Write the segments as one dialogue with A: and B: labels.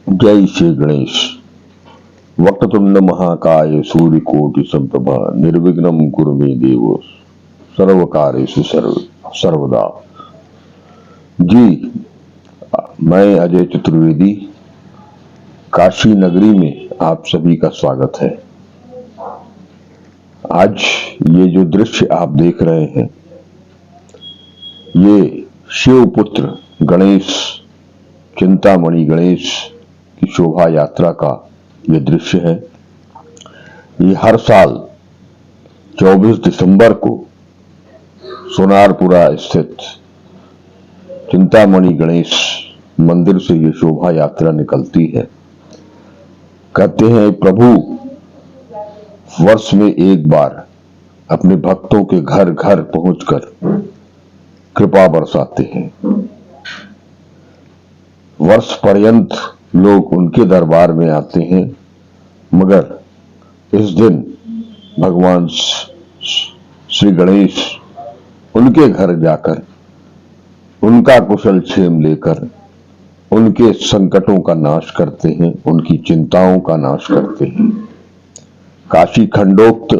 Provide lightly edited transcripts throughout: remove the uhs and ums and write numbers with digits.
A: जय श्री गणेश। वक्रतुंड महाकाय सूर्यकोटि समप्रभा निर्विघ्नं कुरु मे देव सर्वकार्येषु सर्वदा। जी, मैं अजय चतुर्वेदी काशी नगरी में आप सभी का स्वागत है। आज ये जो दृश्य आप देख रहे हैं ये शिव पुत्र गणेश, चिंतामणि गणेश की शोभा यात्रा का ये दृश्य है। ये हर साल 24 दिसंबर को सोनारपुरा स्थित चिंतामणि गणेश मंदिर से ये शोभा यात्रा निकलती है। कहते हैं प्रभु वर्ष में एक बार अपने भक्तों के घर घर पहुंचकर कृपा बरसाते हैं। वर्ष पर्यंत लोग उनके दरबार में आते हैं, मगर इस दिन भगवान श्री गणेश उनके घर जाकर उनका कुशल क्षेम लेकर उनके संकटों का नाश करते हैं, उनकी चिंताओं का नाश करते हैं। काशी खंडोक्त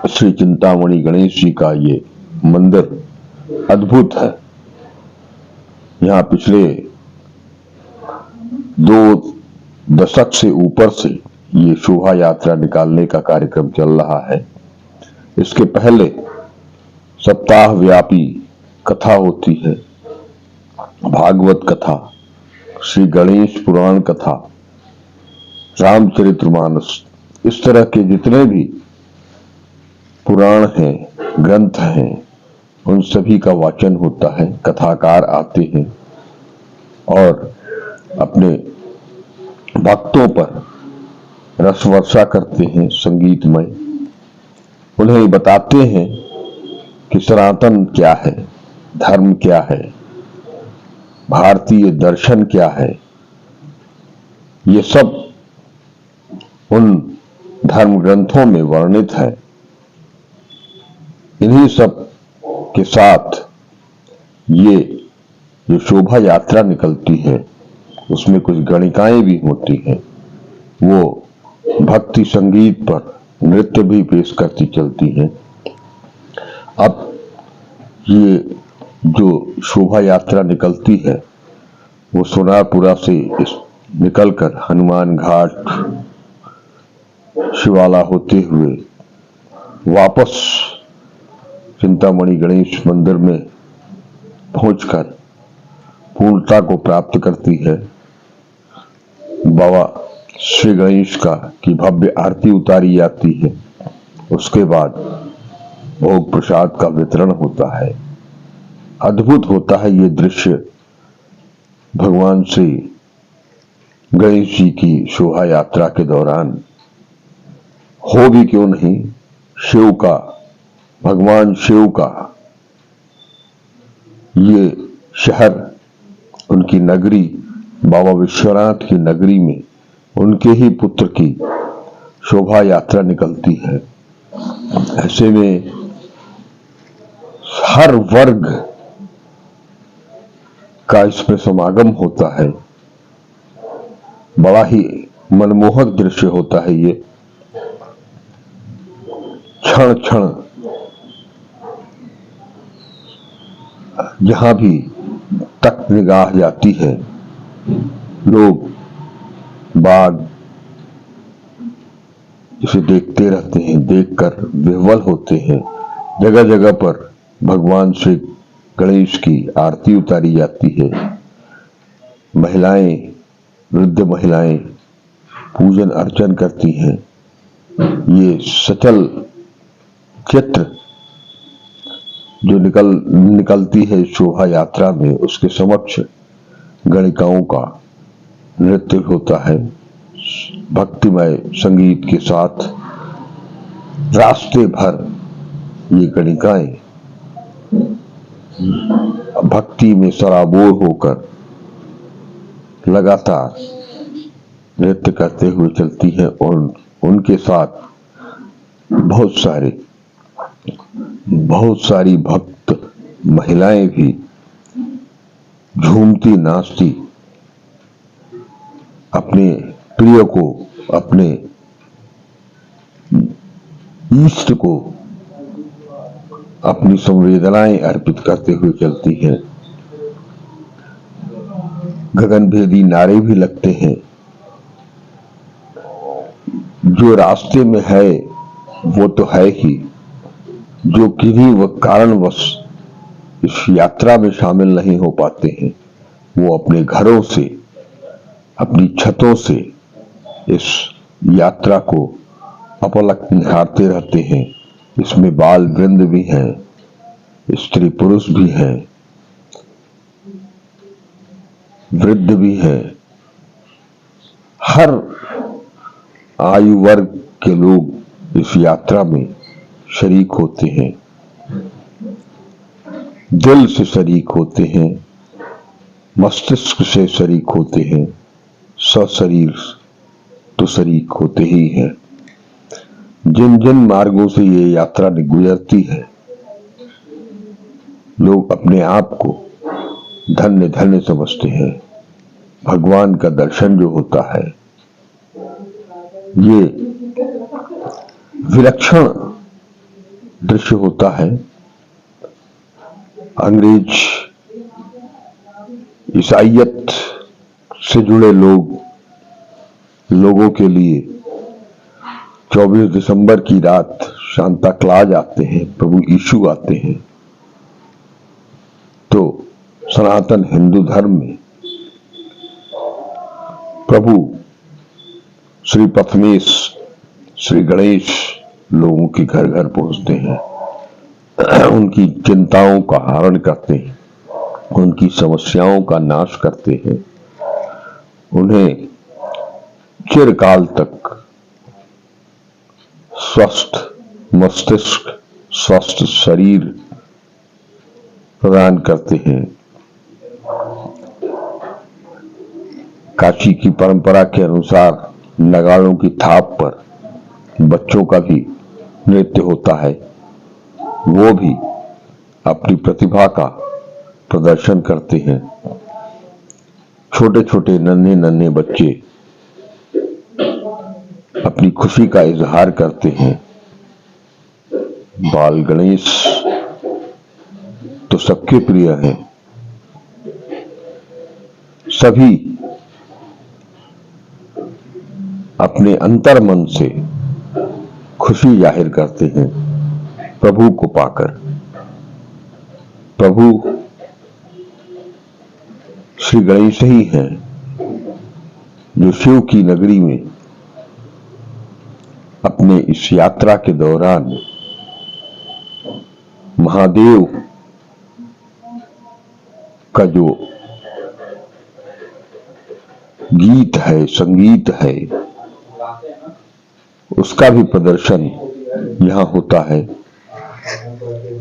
A: श्री चिंतामणि गणेश जी का ये मंदिर अद्भुत है। यहाँ पिछले 2 दशक से ऊपर से ये शोभा यात्रा निकालने का कार्यक्रम चल रहा है। इसके पहले सप्ताह व्यापी कथा होती है, भागवत कथा, श्री गणेश पुराण कथा, रामचरितमानस, इस तरह के जितने भी पुराण हैं, ग्रंथ हैं, उन सभी का वाचन होता है। कथाकार आते हैं और अपने भक्तों पर रस वर्षा करते हैं संगीतमय। उन्हें बताते हैं कि सनातन क्या है, धर्म क्या है, भारतीय दर्शन क्या है। ये सब उन धर्म ग्रंथों में वर्णित है। इन्हीं सब के साथ ये जो शोभा यात्रा निकलती है उसमें कुछ गणिकाएं भी होती हैं। वो भक्ति संगीत पर नृत्य भी पेश करती चलती हैं। अब ये जो शोभा यात्रा निकलती है वो सोनारपुरा से निकलकर हनुमान घाट, शिवाला होते हुए वापस चिंतामणि गणेश मंदिर में पहुंचकर पूर्णता को प्राप्त करती है। बाबा श्री गणेश का की भव्य आरती उतारी जाती है। उसके बाद भोग प्रसाद का वितरण होता है। अद्भुत होता है ये दृश्य। भगवान श्री गणेश जी की शोभा यात्रा के दौरान हो भी क्यों नहीं, शिव का, भगवान शिव का ये शहर, उनकी नगरी, बाबा विश्वनाथ की नगरी में उनके ही पुत्र की शोभा यात्रा निकलती है। ऐसे में हर वर्ग का इसमें समागम होता है। बड़ा ही मनमोहक दृश्य होता है ये। क्षण क्षण जहां भी तक निगाह जाती है, लोग बाग इसे देखते रहते हैं, देखकर विह्वल होते हैं। जगह जगह पर भगवान श्री गणेश की आरती उतारी जाती है। महिलाएं, वृद्ध महिलाएं पूजन अर्चन करती हैं। ये सचल चित्र जो निकलती है शोभा यात्रा में, उसके समक्ष गणिकाओं का नृत्य होता है। भक्तिमय संगीत के साथ रास्ते भर ये गणिकाएं भक्ति में सराबोर होकर लगातार नृत्य करते हुए चलती हैं और उनके साथ बहुत सारी भक्त महिलाएं भी झूमती नाचती अपने प्रिय को, अपने इष्ट को अपनी संवेदनाएं अर्पित करते हुए चलती हैं। गगनभेदी नारे भी लगते हैं। जो रास्ते में है वो तो है ही, जो किन्हीं व कारणवश इस यात्रा में शामिल नहीं हो पाते हैं वो अपने घरों से, अपनी छतों से इस यात्रा को अपलक निहारते रहते हैं। इसमें बाल वृंद भी हैं, स्त्री पुरुष भी हैं, वृद्ध भी हैं। हर आयु वर्ग के लोग इस यात्रा में शरीक होते हैं, दिल से शरीक होते हैं, मस्तिष्क से शरीक होते हैं, सशरीर तो शरीक होते ही हैं। जिन जिन मार्गों से ये यात्रा गुजरती है, लोग अपने आप को धन्य धन्य समझते हैं। भगवान का दर्शन जो होता है ये विलक्षण दृश्य होता है। अंग्रेज ईसाइयत से जुड़े लोगों के लिए 24 दिसंबर की रात सांता क्लॉज आते हैं, प्रभु यीशु आते हैं। तो सनातन हिंदू धर्म में प्रभु श्री प्रथमेश, श्री गणेश लोगों के घर घर पहुंचते हैं, उनकी चिंताओं का हरण करते हैं, उनकी समस्याओं का नाश करते हैं, उन्हें चिरकाल तक स्वस्थ मस्तिष्क, स्वस्थ शरीर प्रदान करते हैं। काशी की परंपरा के अनुसार नगाड़ों की थाप पर बच्चों का भी नृत्य होता है। वो भी अपनी प्रतिभा का प्रदर्शन करते हैं। छोटे छोटे नन्हे नन्हे बच्चे अपनी खुशी का इजहार करते हैं। बाल गणेश तो सबके प्रिय हैं। सभी अपने अंतर मन से खुशी जाहिर करते हैं प्रभु को पाकर। प्रभु श्री गणेश ही हैं जो शिव की नगरी में अपने इस यात्रा के दौरान महादेव का जो गीत है, संगीत है, उसका भी प्रदर्शन यहां होता है।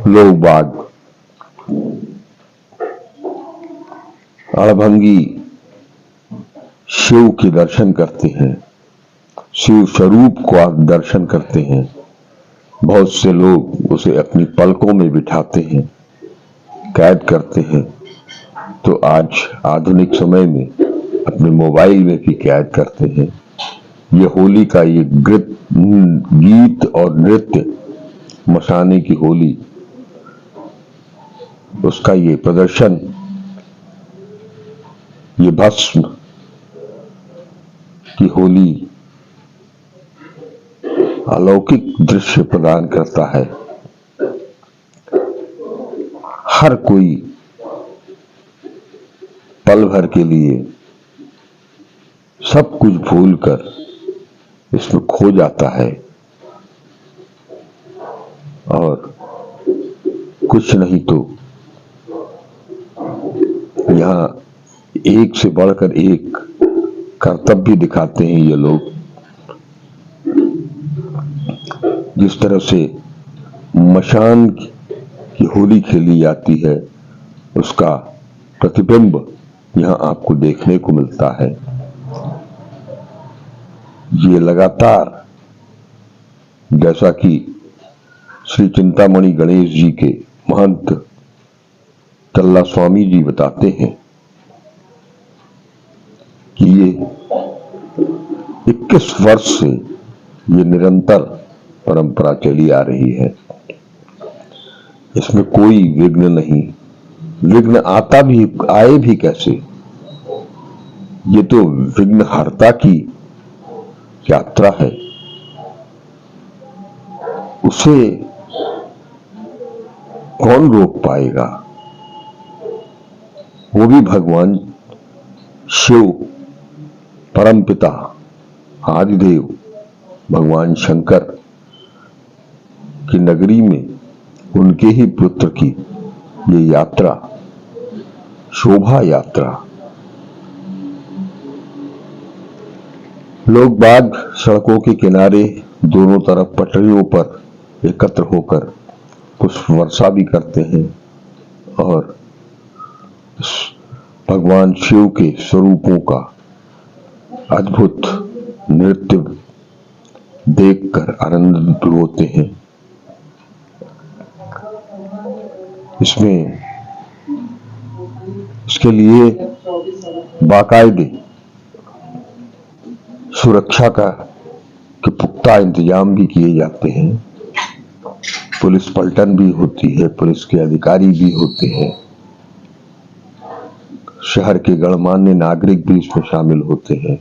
A: लोग बाग अड़भंगी शिव के दर्शन करते हैं, शिव स्वरूप को आप दर्शन करते हैं। बहुत से लोग उसे अपनी पलकों में बिठाते हैं, कैद करते हैं, तो आज आधुनिक समय में अपने मोबाइल में भी कैद करते हैं। ये होली का ये गीत और नृत्य, मसाने की होली, उसका ये प्रदर्शन, ये भस्म की होली अलौकिक दृश्य प्रदान करता है। हर कोई पल भर के लिए सब कुछ भूलकर इसमें खो जाता है और कुछ नहीं तो यहाँ एक से बढ़कर एक कर्तव्य दिखाते हैं ये लोग। जिस तरह से मशान की होली खेली जाती है, उसका प्रतिबिंब यहाँ आपको देखने को मिलता है। ये लगातार, जैसा कि श्री चिंतामणि गणेश जी के महंत तल्ला स्वामी जी बताते हैं कि ये 21 वर्ष से ये निरंतर परंपरा चली आ रही है। इसमें कोई विघ्न नहीं। विघ्न आए भी कैसे? ये तो विघ्नहर्ता की यात्रा है। उसे कौन रोक पाएगा? वो भी भगवान शिव, परमपिता, आदिदेव, भगवान शंकर की नगरी में उनके ही पुत्र की ये यात्रा, शोभा यात्रा। लोग बाग सड़कों के किनारे दोनों तरफ पटरियों पर एकत्र होकर पुष्प वर्षा भी करते हैं और भगवान शिव के स्वरूपों का अद्भुत नृत्य देखकर आनंदित होते हैं। इसके लिए बाकायदे सुरक्षा के पुख्ता इंतजाम भी किए जाते हैं। पुलिस पलटन भी होती है, पुलिस के अधिकारी भी होते हैं, शहर के गणमान्य नागरिक भी इसमें शामिल होते हैं।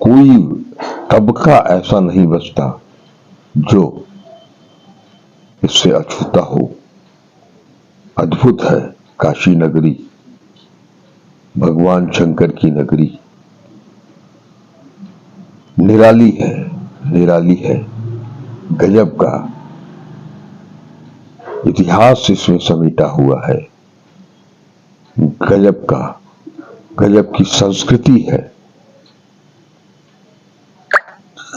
A: कोई तबका ऐसा नहीं बचता जो इससे अछूता हो। अद्भुत है काशी नगरी, भगवान शंकर की नगरी। निराली है, निराली है। गजब का इतिहास इसमें समेटा हुआ है। गजब की संस्कृति है।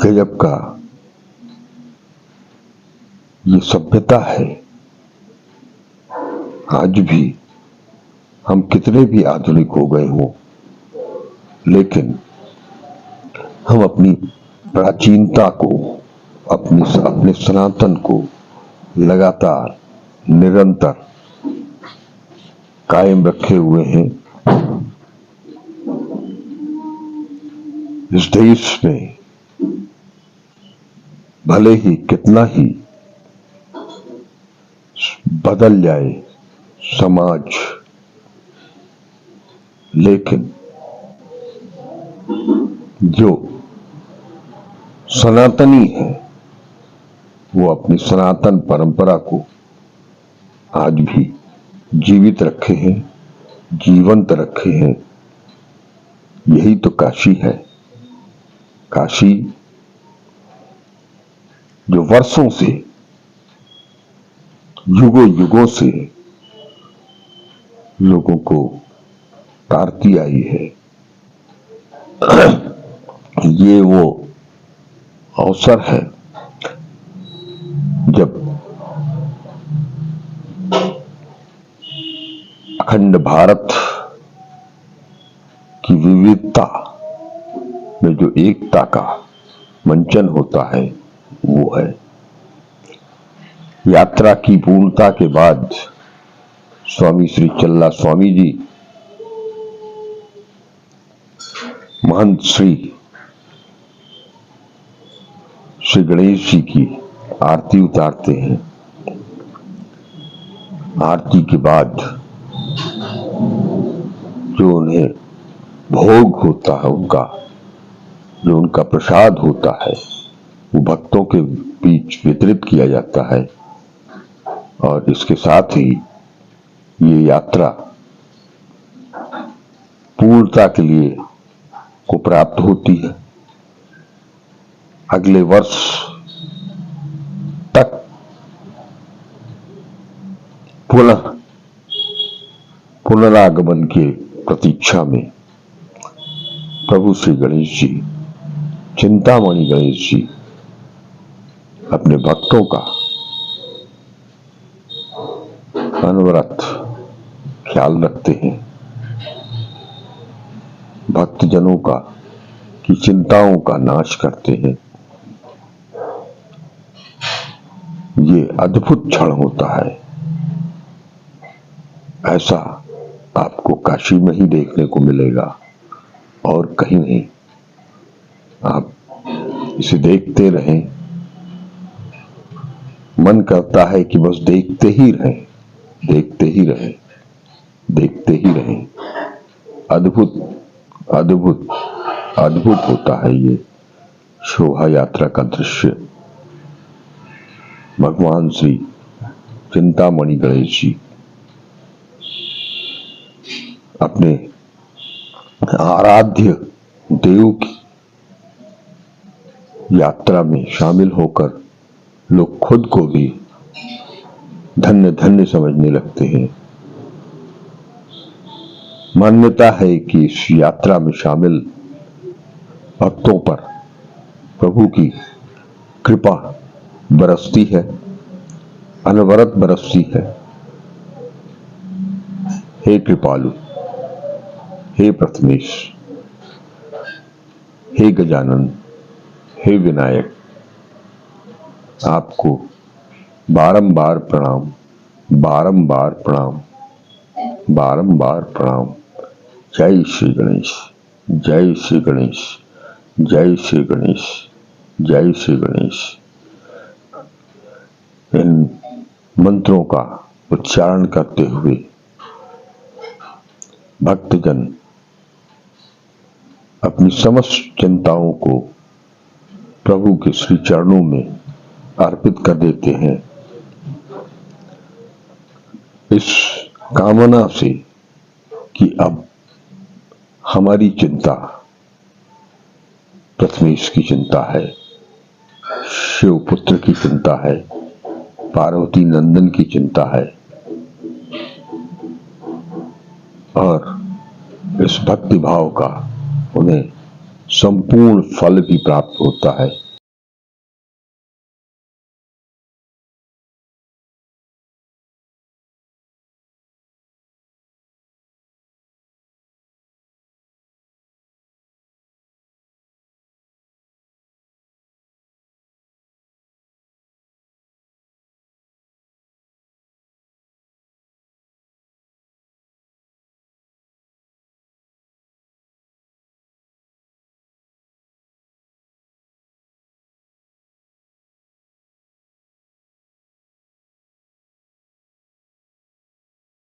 A: गजब का ये सभ्यता है। आज भी हम कितने भी आधुनिक हो गए हों, लेकिन हम अपनी प्राचीनता को, अपने सनातन को लगातार निरंतर कायम रखे हुए हैं। इस देश में भले ही कितना ही बदल जाए समाज, लेकिन जो सनातनी है वो अपनी सनातन परंपरा को आज भी जीवित रखे हैं, जीवंत रखे हैं। यही तो काशी है। काशी जो वर्षों से, युगों युगों से लोगों को तारती आई है। ये वो अवसर है जब अखंड भारत की विविधता में जो एकता का मंचन होता है वो है। यात्रा की पूर्णता के बाद स्वामी श्री चल्ला स्वामी जी महंत श्री गणेश जी की आरती उतारते हैं। आरती के बाद जो उन्हें भोग होता है, जो उनका प्रसाद होता है, वो भक्तों के बीच वितरित किया जाता है। और इसके साथ ही ये यात्रा पूर्णता के लिए को प्राप्त होती है। अगले वर्ष तक पुनरागमन के प्रतीक्षा में प्रभु श्री गणेश जी, चिंतामणि गणेश जी अपने भक्तों का अनवरत ख्याल रखते हैं। भक्तजनों की चिंताओं का नाश करते हैं। ये अद्भुत क्षण होता है। ऐसा आपको काशी में ही देखने को मिलेगा और कहीं नहीं। आप इसे देखते रहें, मन करता है कि बस देखते ही रहें, देखते ही रहें, देखते ही रहें। अद्भुत अद्भुत अद्भुत होता है ये शोभा यात्रा का दृश्य। भगवान श्री चिंतामणि गणेश जी अपने आराध्य देव की यात्रा में शामिल होकर लोग खुद को भी धन्य धन्य समझने लगते हैं। मान्यता है कि इस यात्रा में शामिल भक्तों पर प्रभु की कृपा बरसती है, अनवरत बरसती है। हे कृपालु, हे प्रथमेश, हे गजानन, हे विनायक, आपको बारंबार प्रणाम, बारंबार प्रणाम, बारंबार प्रणाम। जय श्री गणेश, जय श्री गणेश, जय श्री गणेश, जय श्री गणेश। इन मंत्रों का उच्चारण करते हुए भक्तजन अपनी समस्त चिंताओं को प्रभु के श्री चरणों में अर्पित कर देते हैं, इस कामना से कि अब हमारी चिंता प्रथमेश की चिंता है, शिव पुत्र की चिंता है, पार्वती नंदन की चिंता है, और इस भक्ति भाव का उन्हें संपूर्ण फल भी प्राप्त होता है।